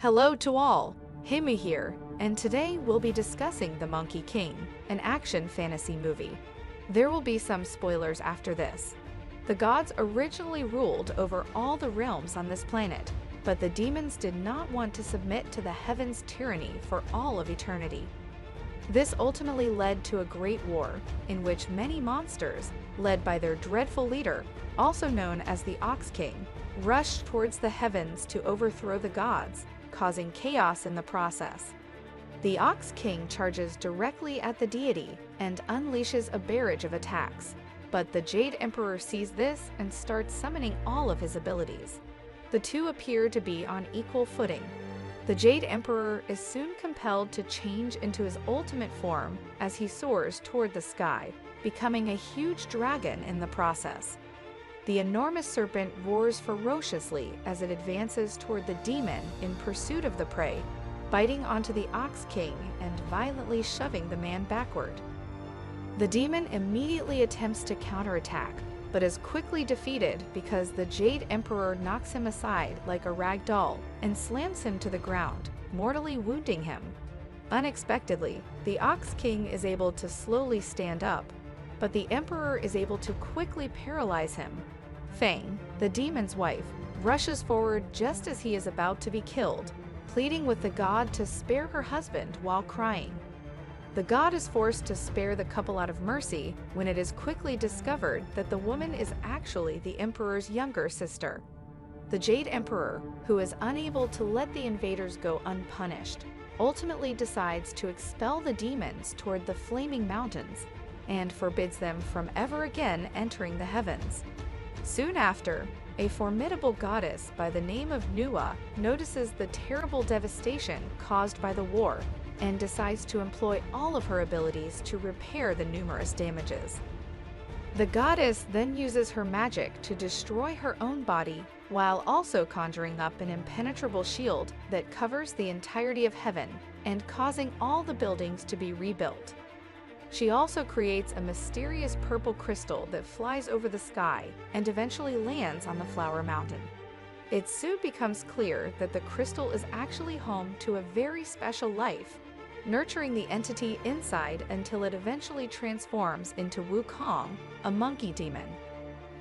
Hello to all, Himi here, and today we'll be discussing The Monkey King, an action fantasy movie. There will be some spoilers after this. The gods originally ruled over all the realms on this planet, but the demons did not want to submit to the heavens' tyranny for all of eternity. This ultimately led to a great war, in which many monsters, led by their dreadful leader, also known as the Ox King, rushed towards the heavens to overthrow the gods, causing chaos in the process. The Ox King charges directly at the deity and unleashes a barrage of attacks, but the Jade Emperor sees this and starts summoning all of his abilities. The two appear to be on equal footing. The Jade Emperor is soon compelled to change into his ultimate form as he soars toward the sky, becoming a huge dragon in the process. The enormous serpent roars ferociously as it advances toward the demon in pursuit of the prey, biting onto the Ox King and violently shoving the man backward. The demon immediately attempts to counterattack, but is quickly defeated because the Jade Emperor knocks him aside like a rag doll and slams him to the ground, mortally wounding him. Unexpectedly, the Ox King is able to slowly stand up, but the Emperor is able to quickly paralyze him. Fang, the demon's wife, rushes forward just as he is about to be killed, pleading with the god to spare her husband while crying. The god is forced to spare the couple out of mercy when it is quickly discovered that the woman is actually the Emperor's younger sister. The Jade Emperor, who is unable to let the invaders go unpunished, ultimately decides to expel the demons toward the Flaming Mountains and forbids them from ever again entering the heavens. Soon after, a formidable goddess by the name of Nua notices the terrible devastation caused by the war and decides to employ all of her abilities to repair the numerous damages. The goddess then uses her magic to destroy her own body while also conjuring up an impenetrable shield that covers the entirety of heaven and causing all the buildings to be rebuilt. She also creates a mysterious purple crystal that flies over the sky and eventually lands on the Flower Mountain. It soon becomes clear that the crystal is actually home to a very special life, nurturing the entity inside until it eventually transforms into Wukong, a monkey demon.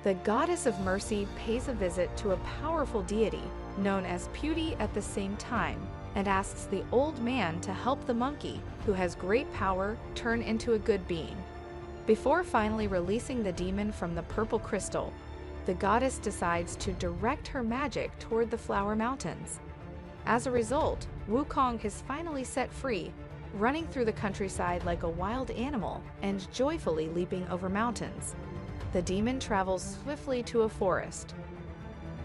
The Goddess of Mercy pays a visit to a powerful deity known as Beauty at the same time, and asks the old man to help the monkey, who has great power, turn into a good being. Before finally releasing the demon from the purple crystal, the goddess decides to direct her magic toward the Flower Mountains. As a result, Wukong is finally set free, running through the countryside like a wild animal and joyfully leaping over mountains. The demon travels swiftly to a forest,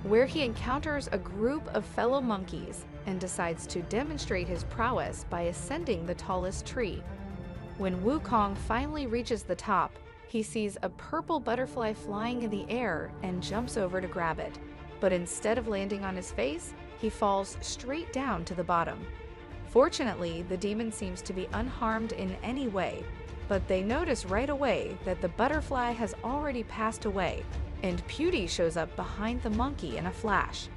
where he encounters a group of fellow monkeys and decides to demonstrate his prowess by ascending the tallest tree. When Wukong finally reaches the top, he sees a purple butterfly flying in the air and jumps over to grab it. But instead of landing on his face, he falls straight down to the bottom. Fortunately, the demon seems to be unharmed in any way, but they notice right away that the butterfly has already passed away, and Beauty shows up behind the monkey in a flash.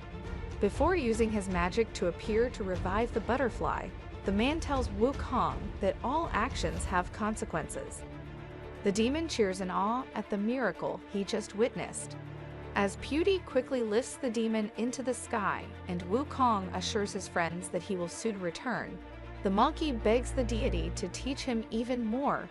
Before using his magic to appear to revive the butterfly, the man tells Wukong that all actions have consequences. The demon cheers in awe at the miracle he just witnessed. As Beauty quickly lifts the demon into the sky and Wukong assures his friends that he will soon return, the monkey begs the deity to teach him even more.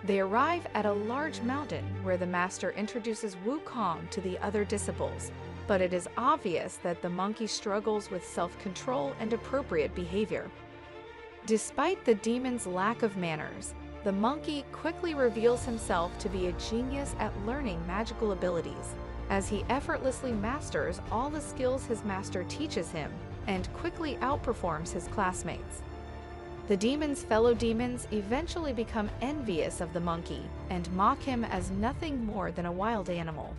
They arrive at a large mountain where the master introduces Wukong to the other disciples, but it is obvious that the monkey struggles with self-control and appropriate behavior. Despite the demon's lack of manners, the monkey quickly reveals himself to be a genius at learning magical abilities, as he effortlessly masters all the skills his master teaches him and quickly outperforms his classmates. The demon's fellow demons eventually become envious of the monkey and mock him as nothing more than a wild animal.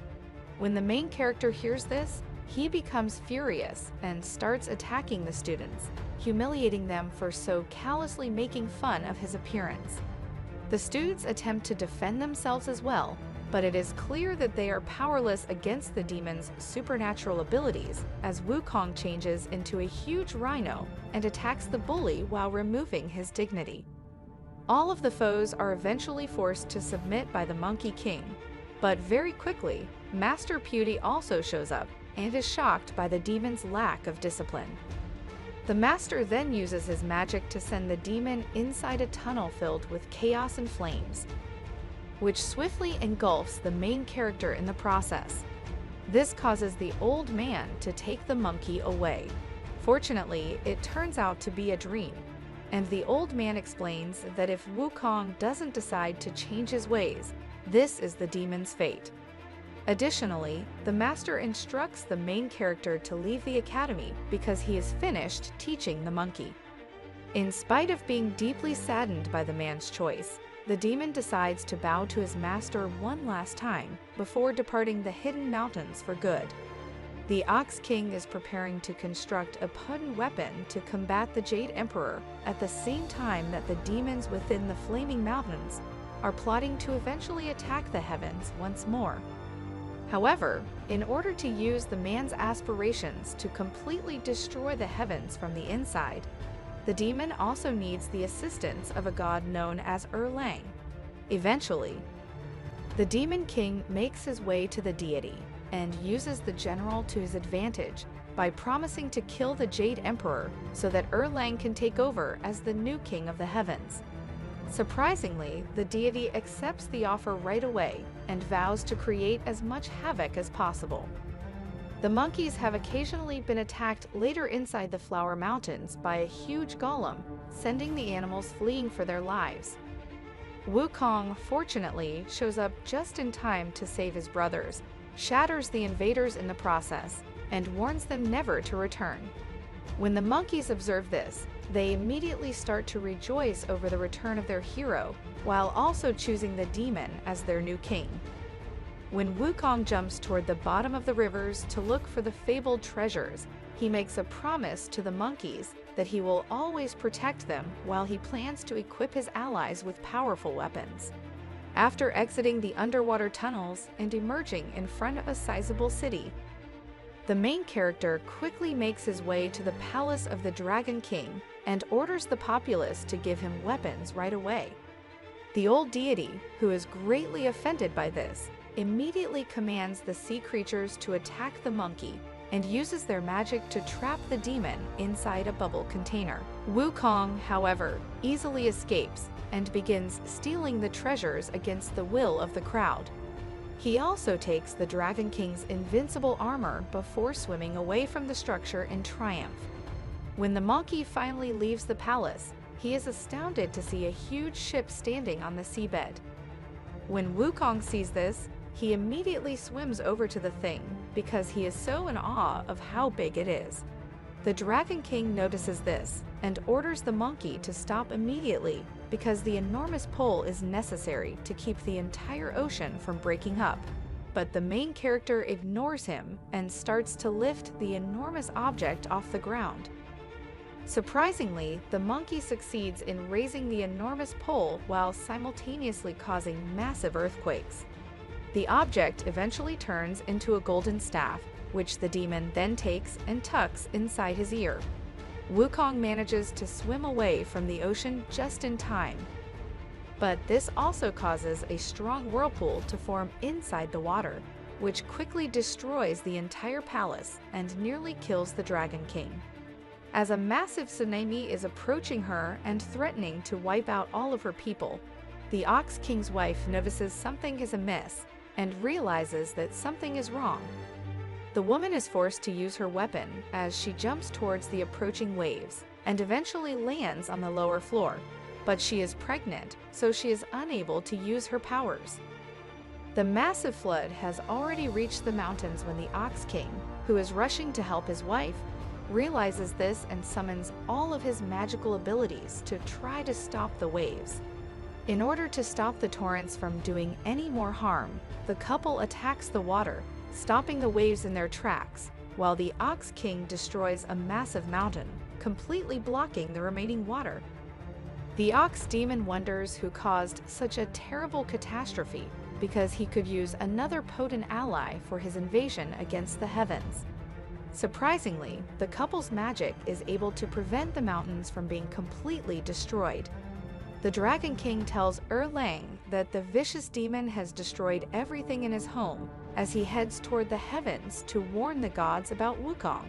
When the main character hears this, he becomes furious and starts attacking the students, humiliating them for so callously making fun of his appearance. The students attempt to defend themselves as well, but it is clear that they are powerless against the demon's supernatural abilities as Wukong changes into a huge rhino and attacks the bully while removing his dignity. All of the foes are eventually forced to submit by the Monkey King, but very quickly, Master Pewdie also shows up and is shocked by the demon's lack of discipline. The Master then uses his magic to send the demon inside a tunnel filled with chaos and flames, which swiftly engulfs the main character in the process. This causes the old man to take the monkey away. Fortunately, it turns out to be a dream, and the old man explains that if Wukong doesn't decide to change his ways, this is the demon's fate. Additionally, the Master instructs the main character to leave the academy because he is finished teaching the monkey. In spite of being deeply saddened by the man's choice, the demon decides to bow to his master one last time before departing the hidden mountains for good. The Ox King is preparing to construct a potent weapon to combat the Jade Emperor at the same time that the demons within the Flaming Mountains are plotting to eventually attack the heavens once more. However, in order to use the man's aspirations to completely destroy the heavens from the inside, the demon also needs the assistance of a god known as Erlang. Eventually, the Demon King makes his way to the deity and uses the general to his advantage by promising to kill the Jade Emperor so that Erlang can take over as the new king of the heavens. Surprisingly, the deity accepts the offer right away and vows to create as much havoc as possible. The monkeys have occasionally been attacked later inside the Flower Mountains by a huge golem, sending the animals fleeing for their lives. Wukong, fortunately, shows up just in time to save his brothers, shatters the invaders in the process, and warns them never to return. When the monkeys observe this, they immediately start to rejoice over the return of their hero, while also choosing the demon as their new king. When Wukong jumps toward the bottom of the rivers to look for the fabled treasures, he makes a promise to the monkeys that he will always protect them while he plans to equip his allies with powerful weapons. After exiting the underwater tunnels and emerging in front of a sizable city, the main character quickly makes his way to the palace of the Dragon King and orders the populace to give him weapons right away. The old deity, who is greatly offended by this, immediately commands the sea creatures to attack the monkey and uses their magic to trap the demon inside a bubble container. Wukong, however, easily escapes and begins stealing the treasures against the will of the crowd. He also takes the Dragon King's invincible armor before swimming away from the structure in triumph. When the monkey finally leaves the palace, he is astounded to see a huge ship standing on the seabed. When Wukong sees this, he immediately swims over to the thing because he is so in awe of how big it is. The Dragon King notices this and orders the monkey to stop immediately because the enormous pull is necessary to keep the entire ocean from breaking up. But the main character ignores him and starts to lift the enormous object off the ground. Surprisingly, the monkey succeeds in raising the enormous pole while simultaneously causing massive earthquakes. The object eventually turns into a golden staff, which the demon then takes and tucks inside his ear. Wukong manages to swim away from the ocean just in time. But this also causes a strong whirlpool to form inside the water, which quickly destroys the entire palace and nearly kills the Dragon King. As a massive tsunami is approaching her and threatening to wipe out all of her people, the Ox King's wife notices something is amiss and realizes that something is wrong. The woman is forced to use her weapon as she jumps towards the approaching waves and eventually lands on the lower floor, but she is pregnant, so she is unable to use her powers. The massive flood has already reached the mountains when the Ox King, who is rushing to help his wife, realizes this and summons all of his magical abilities to try to stop the waves. In order to stop the torrents from doing any more harm, the couple attacks the water, stopping the waves in their tracks, while the Ox King destroys a massive mountain, completely blocking the remaining water. The Ox Demon wonders who caused such a terrible catastrophe because he could use another potent ally for his invasion against the heavens. Surprisingly, the couple's magic is able to prevent the mountains from being completely destroyed. The Dragon King tells Erlang that the vicious demon has destroyed everything in his home as he heads toward the heavens to warn the gods about Wukong.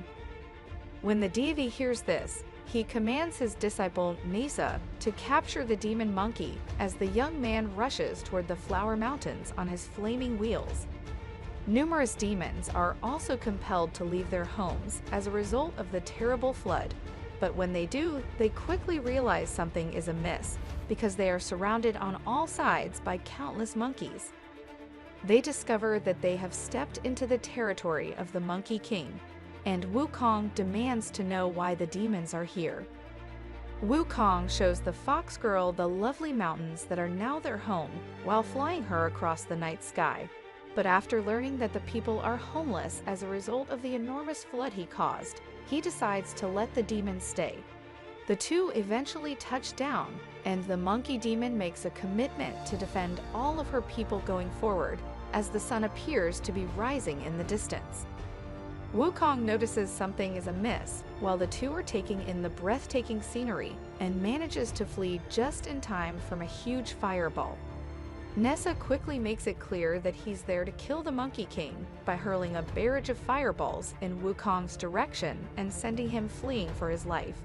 When the deity hears this, he commands his disciple Nisa to capture the demon monkey as the young man rushes toward the Flower Mountains on his flaming wheels. Numerous demons are also compelled to leave their homes as a result of the terrible flood, but when they do, they quickly realize something is amiss because they are surrounded on all sides by countless monkeys. They discover that they have stepped into the territory of the Monkey King, and Wukong demands to know why the demons are here. Wukong shows the fox girl the lovely mountains that are now their home while flying her across the night sky. But after learning that the people are homeless as a result of the enormous flood he caused, he decides to let the demons stay. The two eventually touch down, and the monkey demon makes a commitment to defend all of her people going forward as the sun appears to be rising in the distance. Wukong notices something is amiss while the two are taking in the breathtaking scenery and manages to flee just in time from a huge fireball. Nessa quickly makes it clear that he's there to kill the Monkey King by hurling a barrage of fireballs in Wukong's direction and sending him fleeing for his life.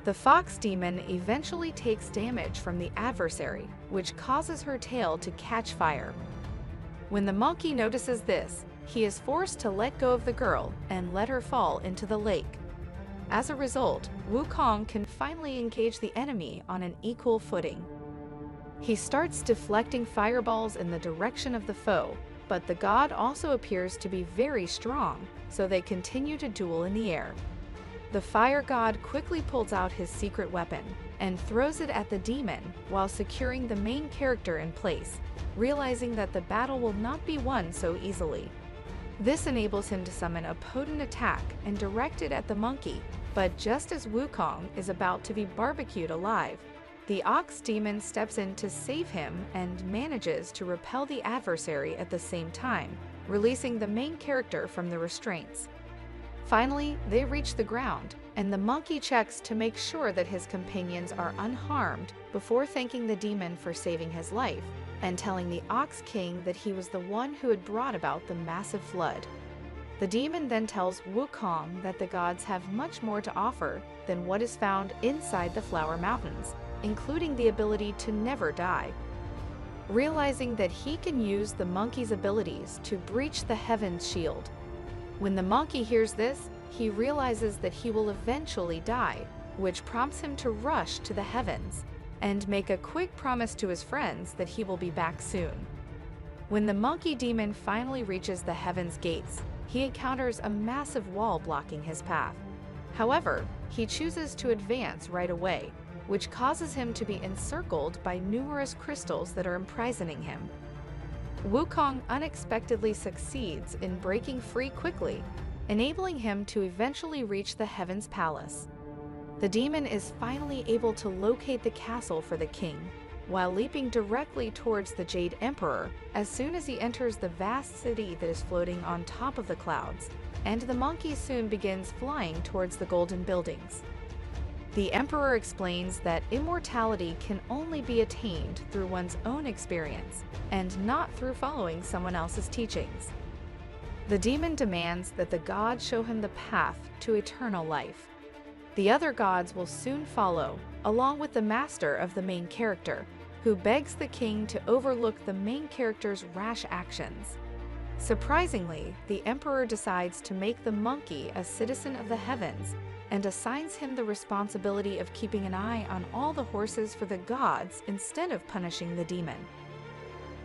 The fox demon eventually takes damage from the adversary, which causes her tail to catch fire. When the monkey notices this, he is forced to let go of the girl and let her fall into the lake. As a result, Wukong can finally engage the enemy on an equal footing. He starts deflecting fireballs in the direction of the foe, but the god also appears to be very strong, so they continue to duel in the air. The fire god quickly pulls out his secret weapon and throws it at the demon while securing the main character in place, realizing that the battle will not be won so easily. This enables him to summon a potent attack and direct it at the monkey, but just as Wukong is about to be barbecued alive, the ox demon steps in to save him and manages to repel the adversary at the same time, releasing the main character from the restraints. Finally, they reach the ground, and the monkey checks to make sure that his companions are unharmed before thanking the demon for saving his life and telling the Ox King that he was the one who had brought about the massive flood. The demon then tells Wukong that the gods have much more to offer than what is found inside the Flower Mountains, including the ability to never die. Realizing that he can use the monkey's abilities to breach the heaven's shield. When the monkey hears this, he realizes that he will eventually die, which prompts him to rush to the heavens and make a quick promise to his friends that he will be back soon. When the monkey demon finally reaches the heaven's gates, he encounters a massive wall blocking his path. However, he chooses to advance right away, which causes him to be encircled by numerous crystals that are imprisoning him. Wukong unexpectedly succeeds in breaking free quickly, enabling him to eventually reach the Heaven's Palace. The demon is finally able to locate the castle for the king, while leaping directly towards the Jade Emperor as soon as he enters the vast city that is floating on top of the clouds, and the monkey soon begins flying towards the golden buildings. The Emperor explains that immortality can only be attained through one's own experience, and not through following someone else's teachings. The demon demands that the gods show him the path to eternal life. The other gods will soon follow, along with the master of the main character, who begs the king to overlook the main character's rash actions. Surprisingly, the Emperor decides to make the monkey a citizen of the heavens and assigns him the responsibility of keeping an eye on all the horses for the gods instead of punishing the demon.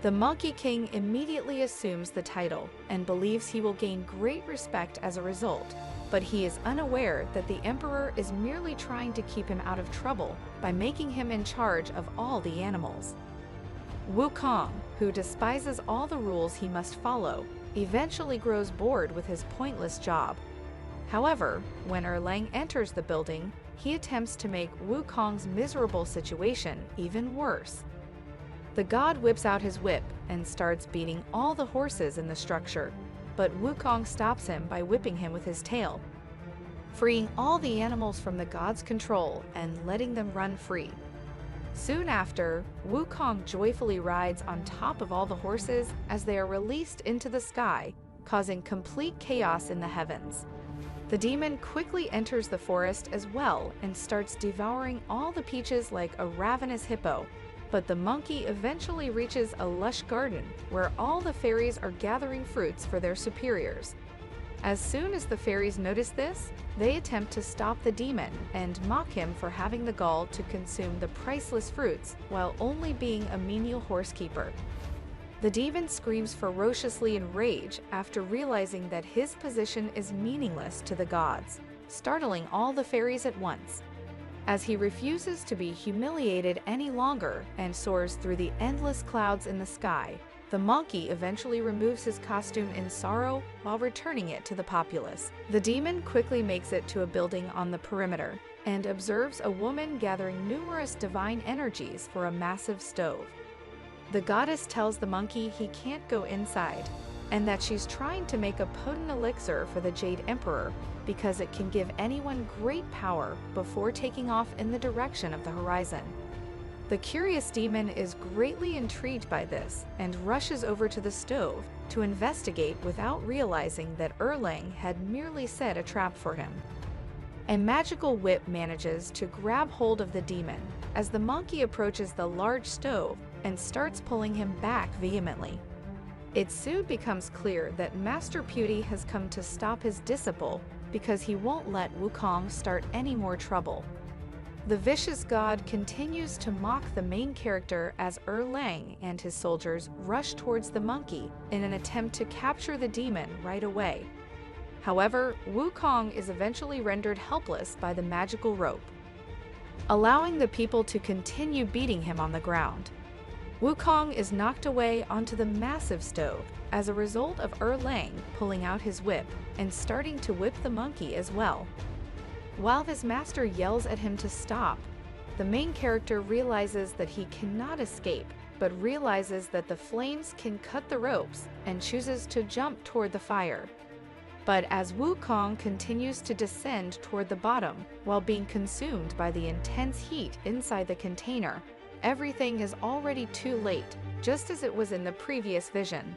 The Monkey King immediately assumes the title and believes he will gain great respect as a result, but he is unaware that the Emperor is merely trying to keep him out of trouble by making him in charge of all the animals. Wukong, who despises all the rules he must follow, eventually grows bored with his pointless job. However, when Erlang enters the building, he attempts to make Wukong's miserable situation even worse. The god whips out his whip and starts beating all the horses in the structure, but Wukong stops him by whipping him with his tail, freeing all the animals from the god's control and letting them run free. Soon after, Wukong joyfully rides on top of all the horses as they are released into the sky, causing complete chaos in the heavens. The demon quickly enters the forest as well and starts devouring all the peaches like a ravenous hippo, but the monkey eventually reaches a lush garden where all the fairies are gathering fruits for their superiors. As soon as the fairies notice this, they attempt to stop the demon and mock him for having the gall to consume the priceless fruits while only being a menial horsekeeper. The demon screams ferociously in rage after realizing that his position is meaningless to the gods, startling all the fairies at once. As he refuses to be humiliated any longer and soars through the endless clouds in the sky, the monkey eventually removes his costume in sorrow while returning it to the populace. The demon quickly makes it to a building on the perimeter and observes a woman gathering numerous divine energies for a massive stove. The goddess tells the monkey he can't go inside and that she's trying to make a potent elixir for the Jade Emperor because it can give anyone great power before taking off in the direction of the horizon. The curious demon is greatly intrigued by this and rushes over to the stove to investigate without realizing that Erlang had merely set a trap for him. A magical whip manages to grab hold of the demon as the monkey approaches the large stove and starts pulling him back vehemently. It soon becomes clear that Master Pewdie has come to stop his disciple because he won't let Wukong start any more trouble. The vicious god continues to mock the main character as Erlang and his soldiers rush towards the monkey in an attempt to capture the demon right away. However, Wukong is eventually rendered helpless by the magical rope, allowing the people to continue beating him on the ground. Wukong is knocked away onto the massive stove as a result of Erlang pulling out his whip and starting to whip the monkey as well. While his master yells at him to stop, the main character realizes that he cannot escape, but realizes that the flames can cut the ropes and chooses to jump toward the fire. But as Wukong continues to descend toward the bottom while being consumed by the intense heat inside the container, everything is already too late, just as it was in the previous vision.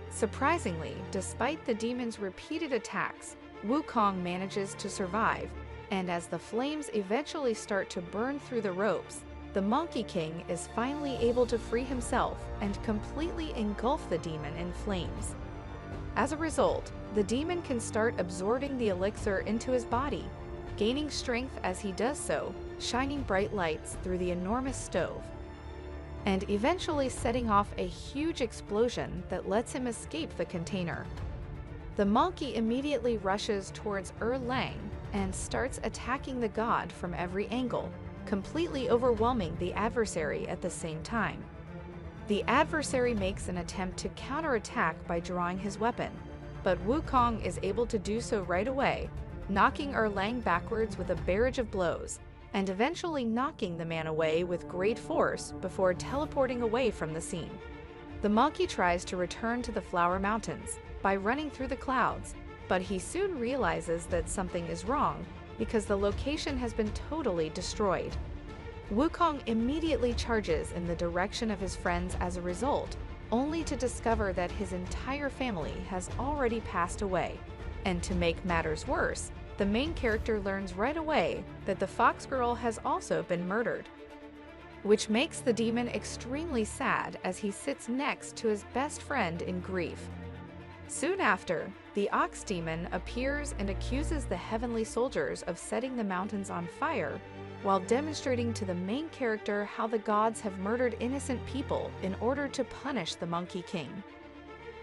Surprisingly, despite the demon's repeated attacks, Wukong manages to survive, and as the flames eventually start to burn through the ropes, the Monkey King is finally able to free himself and completely engulf the demon in flames. As a result, the demon can start absorbing the elixir into his body, gaining strength as he does so, shining bright lights through the enormous stove, and eventually setting off a huge explosion that lets him escape the container. The monkey immediately rushes towards Erlang and starts attacking the god from every angle, completely overwhelming the adversary at the same time. The adversary makes an attempt to counterattack by drawing his weapon, but Wukong is able to do so right away, knocking Erlang backwards with a barrage of blows, and eventually knocking the man away with great force before teleporting away from the scene. The monkey tries to return to the Flower Mountains by running through the clouds, but he soon realizes that something is wrong because the location has been totally destroyed. Wukong immediately charges in the direction of his friends as a result, only to discover that his entire family has already passed away. And to make matters worse, the main character learns right away that the fox girl has also been murdered, which makes the demon extremely sad as he sits next to his best friend in grief. Soon after, the ox demon appears and accuses the heavenly soldiers of setting the mountains on fire, while demonstrating to the main character how the gods have murdered innocent people in order to punish the Monkey King.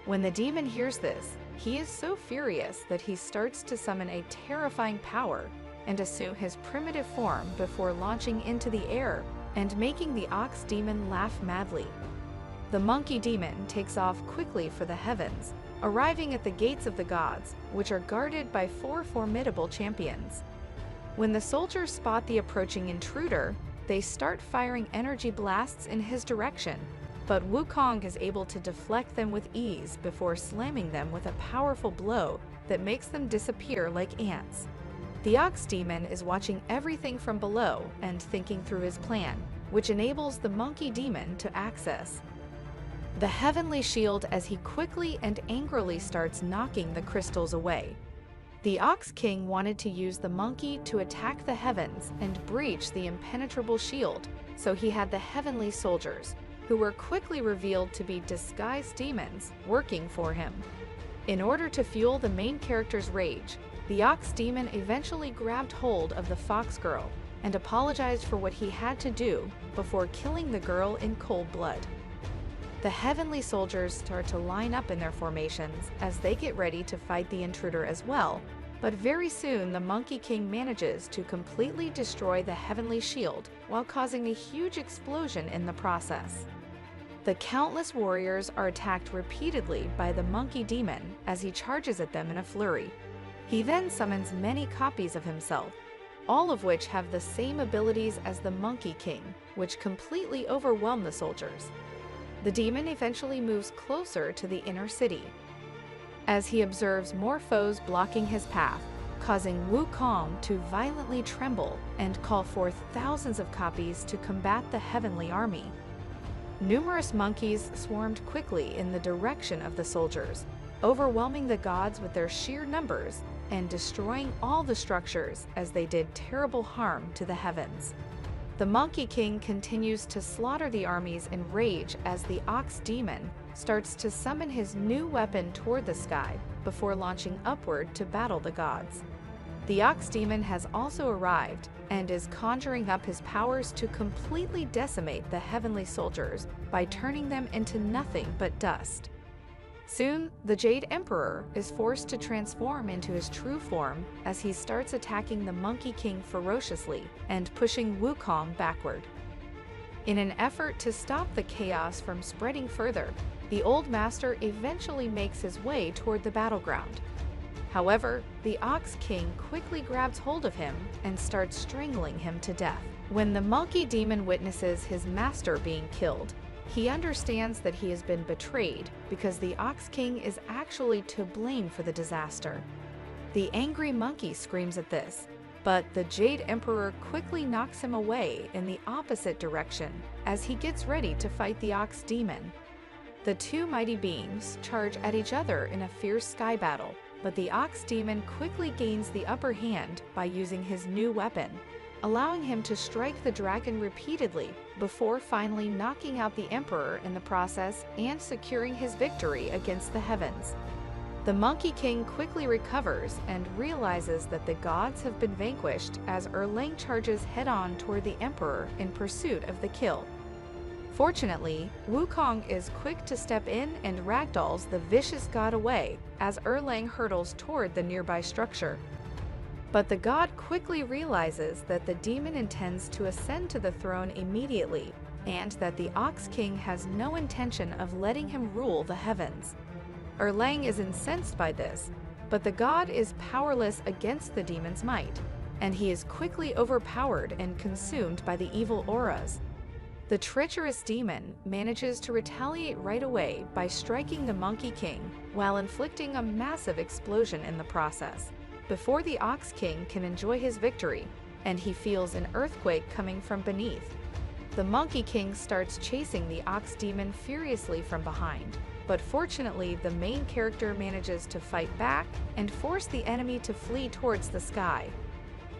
When the demon hears this, he is so furious that he starts to summon a terrifying power and assume his primitive form before launching into the air and making the ox demon laugh madly. The monkey demon takes off quickly for the heavens, arriving at the gates of the gods, which are guarded by 4 formidable champions. When the soldiers spot the approaching intruder, they start firing energy blasts in his direction, but Wukong is able to deflect them with ease before slamming them with a powerful blow that makes them disappear like ants. The Ox Demon is watching everything from below and thinking through his plan, which enables the Monkey Demon to access the Heavenly Shield as he quickly and angrily starts knocking the crystals away. The Ox King wanted to use the monkey to attack the heavens and breach the impenetrable shield, so he had the Heavenly Soldiers, who were quickly revealed to be disguised demons, working for him. In order to fuel the main character's rage, the Ox Demon eventually grabbed hold of the Fox Girl and apologized for what he had to do before killing the girl in cold blood. The Heavenly Soldiers start to line up in their formations as they get ready to fight the intruder as well, but very soon the Monkey King manages to completely destroy the Heavenly Shield while causing a huge explosion in the process. The countless warriors are attacked repeatedly by the Monkey Demon as he charges at them in a flurry. He then summons many copies of himself, all of which have the same abilities as the Monkey King, which completely overwhelm the soldiers. The demon eventually moves closer to the inner city, as he observes more foes blocking his path, causing Wukong to violently tremble and call forth thousands of copies to combat the heavenly army. Numerous monkeys swarmed quickly in the direction of the soldiers, overwhelming the gods with their sheer numbers and destroying all the structures as they did terrible harm to the heavens. The Monkey King continues to slaughter the armies in rage as the Ox Demon starts to summon his new weapon toward the sky before launching upward to battle the gods. The Ox Demon has also arrived and is conjuring up his powers to completely decimate the heavenly soldiers by turning them into nothing but dust. Soon, the Jade Emperor is forced to transform into his true form as he starts attacking the Monkey King ferociously and pushing Wukong backward. In an effort to stop the chaos from spreading further, the Old Master eventually makes his way toward the battleground. However, the Ox King quickly grabs hold of him and starts strangling him to death. When the Monkey Demon witnesses his master being killed, he understands that he has been betrayed because the Ox King is actually to blame for the disaster. The angry monkey screams at this, but the Jade Emperor quickly knocks him away in the opposite direction as he gets ready to fight the Ox Demon. The two mighty beings charge at each other in a fierce sky battle, but the Ox Demon quickly gains the upper hand by using his new weapon, allowing him to strike the dragon repeatedly before finally knocking out the Emperor in the process and securing his victory against the heavens. The Monkey King quickly recovers and realizes that the gods have been vanquished as Erlang charges head-on toward the Emperor in pursuit of the kill. Fortunately, Wukong is quick to step in and ragdolls the vicious god away as Erlang hurtles toward the nearby structure. But the god quickly realizes that the demon intends to ascend to the throne immediately, and that the Ox King has no intention of letting him rule the heavens. Erlang is incensed by this, but the god is powerless against the demon's might, and he is quickly overpowered and consumed by the evil auras. The treacherous demon manages to retaliate right away by striking the Monkey King while inflicting a massive explosion in the process, before the Ox King can enjoy his victory, and he feels an earthquake coming from beneath. The Monkey King starts chasing the Ox Demon furiously from behind, but fortunately the main character manages to fight back and force the enemy to flee towards the sky.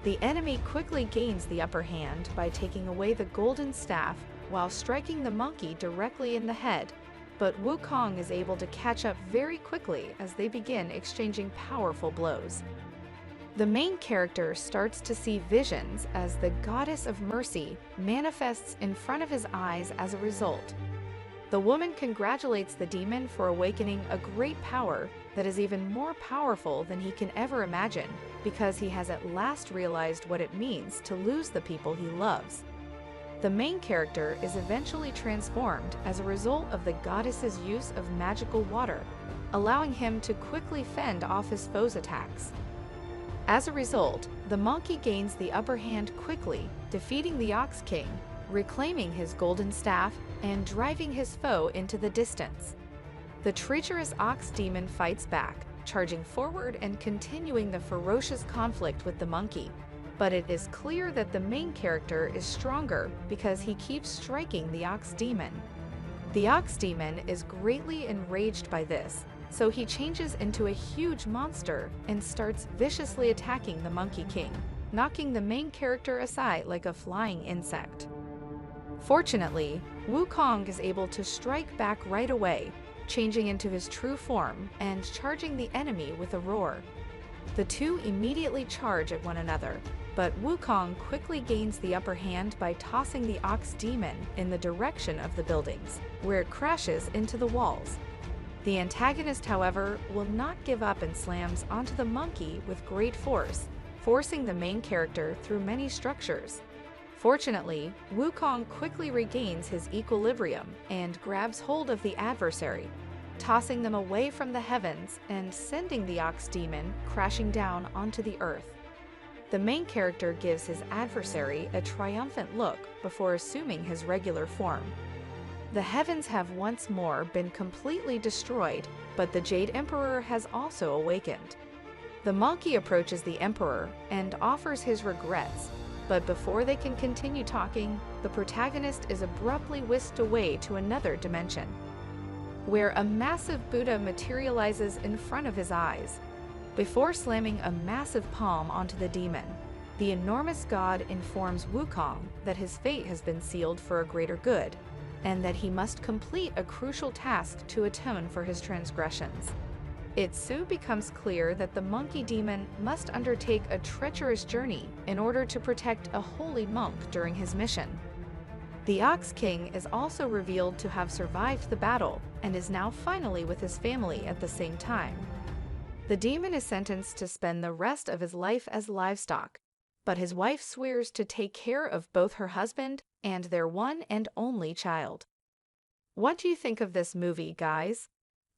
The enemy quickly gains the upper hand by taking away the golden staff while striking the monkey directly in the head, but Wukong is able to catch up very quickly as they begin exchanging powerful blows. The main character starts to see visions as the Goddess of Mercy manifests in front of his eyes as a result. The woman congratulates the demon for awakening a great power that is even more powerful than he can ever imagine, because he has at last realized what it means to lose the people he loves. The main character is eventually transformed as a result of the goddess's use of magical water, allowing him to quickly fend off his foes' attacks. As a result, the monkey gains the upper hand quickly, defeating the Ox King, reclaiming his golden staff and driving his foe into the distance. The treacherous ox demon fights back, charging forward and continuing the ferocious conflict with the monkey. But it is clear that the main character is stronger because he keeps striking the ox demon. The ox demon is greatly enraged by this, so he changes into a huge monster and starts viciously attacking the Monkey King, knocking the main character aside like a flying insect. Fortunately, Wukong is able to strike back right away, changing into his true form and charging the enemy with a roar. The two immediately charge at one another, but Wukong quickly gains the upper hand by tossing the ox demon in the direction of the buildings, where it crashes into the walls. The antagonist, however, will not give up and slams onto the monkey with great force, forcing the main character through many structures. Fortunately, Wukong quickly regains his equilibrium and grabs hold of the adversary, tossing them away from the heavens and sending the ox demon crashing down onto the earth. The main character gives his adversary a triumphant look before assuming his regular form. The heavens have once more been completely destroyed, but the Jade Emperor has also awakened. The monkey approaches the Emperor and offers his regrets, but before they can continue talking, the protagonist is abruptly whisked away to another dimension, where a massive Buddha materializes in front of his eyes. Before slamming a massive palm onto the demon, the enormous god informs Wukong that his fate has been sealed for a greater good, and that he must complete a crucial task to atone for his transgressions. It soon becomes clear that the monkey demon must undertake a treacherous journey in order to protect a holy monk during his mission. The Ox King is also revealed to have survived the battle and is now finally with his family at the same time. The demon is sentenced to spend the rest of his life as livestock, but his wife swears to take care of both her husband and their one and only child. What do you think of this movie, guys?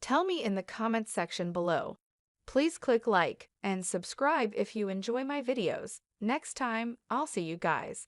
Tell me in the comments section below. Please click like and subscribe if you enjoy my videos. Next time, I'll see you guys.